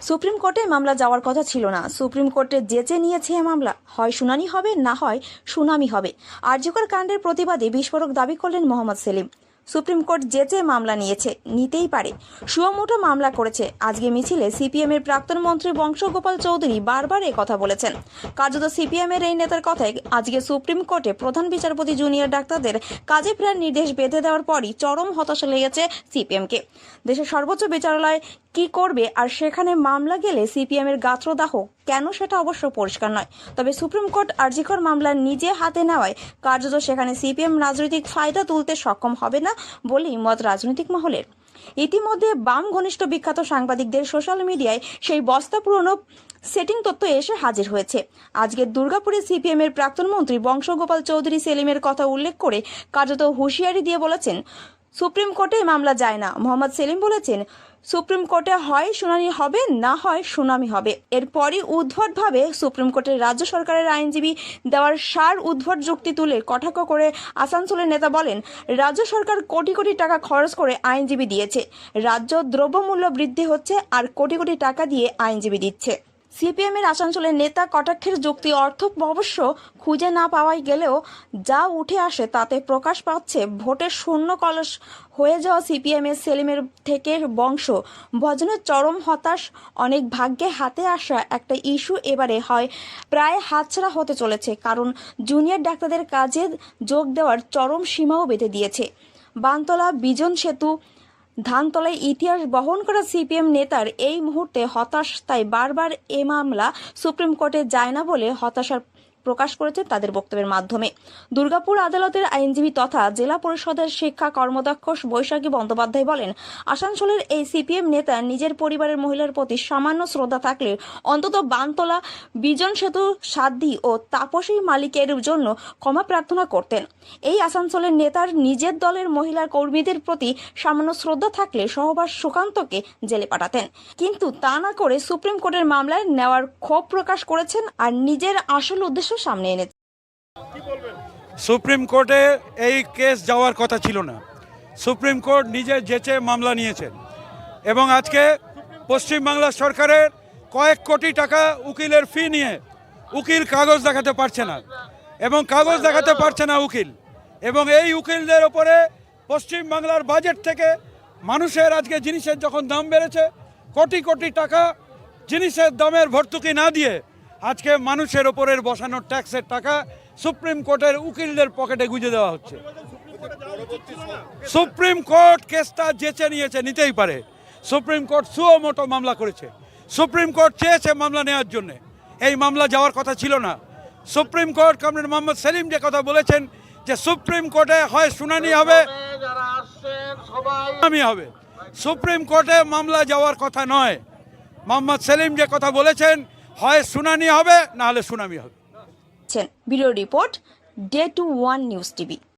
Supreme কোর্টে মামলা যাওয়ার কথা ছিল না। সুপ্রিম কোর্টে যেচে নিয়েছে মামলা, হয় শুনানি হবে না হয় সুনামি হবে। আরজিকর কাণ্ডের প্রতিবাদে বিস্ফোরক দাবি করলেন মোহাম্মদ সেলিম। সুপ্রিম কোর্ট যেচে মামলা নিয়েছে, নিতেই পারে। সুমোটো মামলা করেছে। আজকে মিছিলে সিপিএম এর প্রাক্তন মন্ত্রী বংশগোপাল চৌধুরী বারবার কথা বলেছেন। কার্যত সিপিএম এর এই নেতার কথায় আজকে সুপ্রিম কোর্টে প্রধান বিচারপতি জুনিয়র ডাক্তারদের কাজে ফেরার নির্দেশ বেঁধে দেওয়ার পরই চরম হতাশা লেগেছে সিপিএমকে। দেশের সর্বোচ্চ বিচারালয় কি করবে আর সেখানে মামলা গেলে সিপিএম এর গাত্রদাহ কেন, সেটা অবশ্য পরিষ্কার নয়। তবে সুপ্রিম কোর্ট আরজিকর মামলা নিজে হাতে নেওয়ায় কার্যত সেখানে সিপিএম রাজনৈতিক ফায়দা তুলতে সক্ষম হবে না বলেই মত রাজনৈতিক মহলের। ইতিমধ্যে বাম ঘনিষ্ঠ বিখ্যাত সাংবাদিকদের সোশ্যাল মিডিয়ায় সেই বস্তা পুরনো সেটিং তথ্য এসে হাজির হয়েছে। আজকের দুর্গাপুরে সিপিএম এর প্রাক্তন মন্ত্রী বংশগোপাল চৌধুরী সেলিমের কথা উল্লেখ করে কার্যত হুঁশিয়ারি দিয়ে বলেছেন, সুপ্রিম কোর্টে মামলা যায় না। মোহাম্মদ সেলিম বলেছেন, সুপ্রিম কোর্টে হয় শুনানি হবে না হয় সুনামি হবে। এরপরই উদ্ভটভাবে সুপ্রিম কোর্টের রাজ্য সরকারের আইনজীবী দেওয়ার সার উদ্ভট যুক্তি তুলে কটাক্ষ করে আসানসোলের নেতা বলেন, রাজ্য সরকার কোটি কোটি টাকা খরচ করে আইনজীবী দিয়েছে। রাজ্য দ্রব্যমূল্য বৃদ্ধি হচ্ছে আর কোটি কোটি টাকা দিয়ে আইনজীবী দিচ্ছে। সিপিএম এর আসানসোলের নেতা কটাক্ষের যুক্তি অর্থ অবশ্য খুঁজে না পাওয়াই গেলেও যা উঠে আসে তাতে প্রকাশ পাচ্ছে ভোটের শূন্য কলস হয়ে যাওয়া সিপিএম এর সেলিমের থেকে বংশ ভজনের চরম হতাশ। অনেক ভাগ্যে হাতে আসা একটা ইস্যু এবারে হয় প্রায় হাতছাড়া হতে চলেছে, কারণ জুনিয়র ডাক্তারদের কাজে যোগ দেওয়ার চরম সীমাও বেঁধে দিয়েছে। বানতলা বিজন সেতু ধানতলায় ইতিহাস বহন করা সিপিএম নেতার এই মুহূর্তে হতাশ, তাই বারবার এ মামলা সুপ্রিম কোর্টে যায় না বলে হতাশার প্রকাশ করেছে তাদের বক্তব্যের মাধ্যমে। দুর্গাপুর আদালতের আইনজীবী তথা জেলা পরিষদের শিক্ষা কর্মদক্ষ বৈশাখী বন্দ্যোপাধ্যায় বলেন, আসানসোলের এই সিপিএম নেতা নিজের পরিবারের মহিলার প্রতি সামান্য শ্রদ্ধা থাকলে অন্তত বানতলা বিজন সেতু সাধ্বী ও তাপসী মালিকের জন্য ক্ষমা প্রার্থনা করতেন। এই আসানসোলের নেতার নিজের দলের মহিলা কর্মীদের প্রতি সামান্য শ্রদ্ধা থাকলে সহবাস সুকান্তকে জেলে পাঠাতেন, কিন্তু তা না করে সুপ্রিম কোর্টের মামলায় নেওয়ার ক্ষোভ প্রকাশ করেছেন আর নিজের আসল উদ্দেশ্য সামনে এনেছে। সুপ্রিম কোর্টে এই কেস যাওয়ার কথা ছিল না। সুপ্রিম কোর্ট নিজে যেচে মামলা নিয়েছেন এবং আজকে পশ্চিমবাংলা সরকারের কয়েক কোটি টাকা উকিলের ফি নিয়ে উকিল কাগজ দেখাতে পারছে না এবং কাগজ দেখাতে পারছে না উকিল, এবং এই উকিলদের ওপরে পশ্চিমবাংলার বাজেট থেকে মানুষের আজকে জিনিসের যখন দাম বেড়েছে, কোটি কোটি টাকা জিনিসের দামের ভর্তুকি না দিয়ে আজকে মানুষের ওপরের বসানো ট্যাক্সের টাকা সুপ্রিম কোর্টের উকিলদের পকেটে গুঁজে দেওয়া হচ্ছে। সুপ্রিম কোর্ট কেসটা যেচে নিয়েছে, নিতেই পারে। সুপ্রিম কোর্ট সুমোটো মামলা করেছে। সুপ্রিম কোর্ট চেয়েছে মামলা নেওয়ার জন্য, এই মামলা যাওয়ার কথা ছিল না। Supreme court comrade Mohammad Selim যে কথা বলেছেন যে সুপ্রিম কোর্টে হয় শুনানি হবে হবে, সুপ্রিম কোর্টে মামলা যাওয়ার কথা নয়। মোহাম্মদ সেলিম যে কথা বলেছেন হয় শুনানি হবে না হলে সুনামি হবে। Bureau report, day 21 news TV.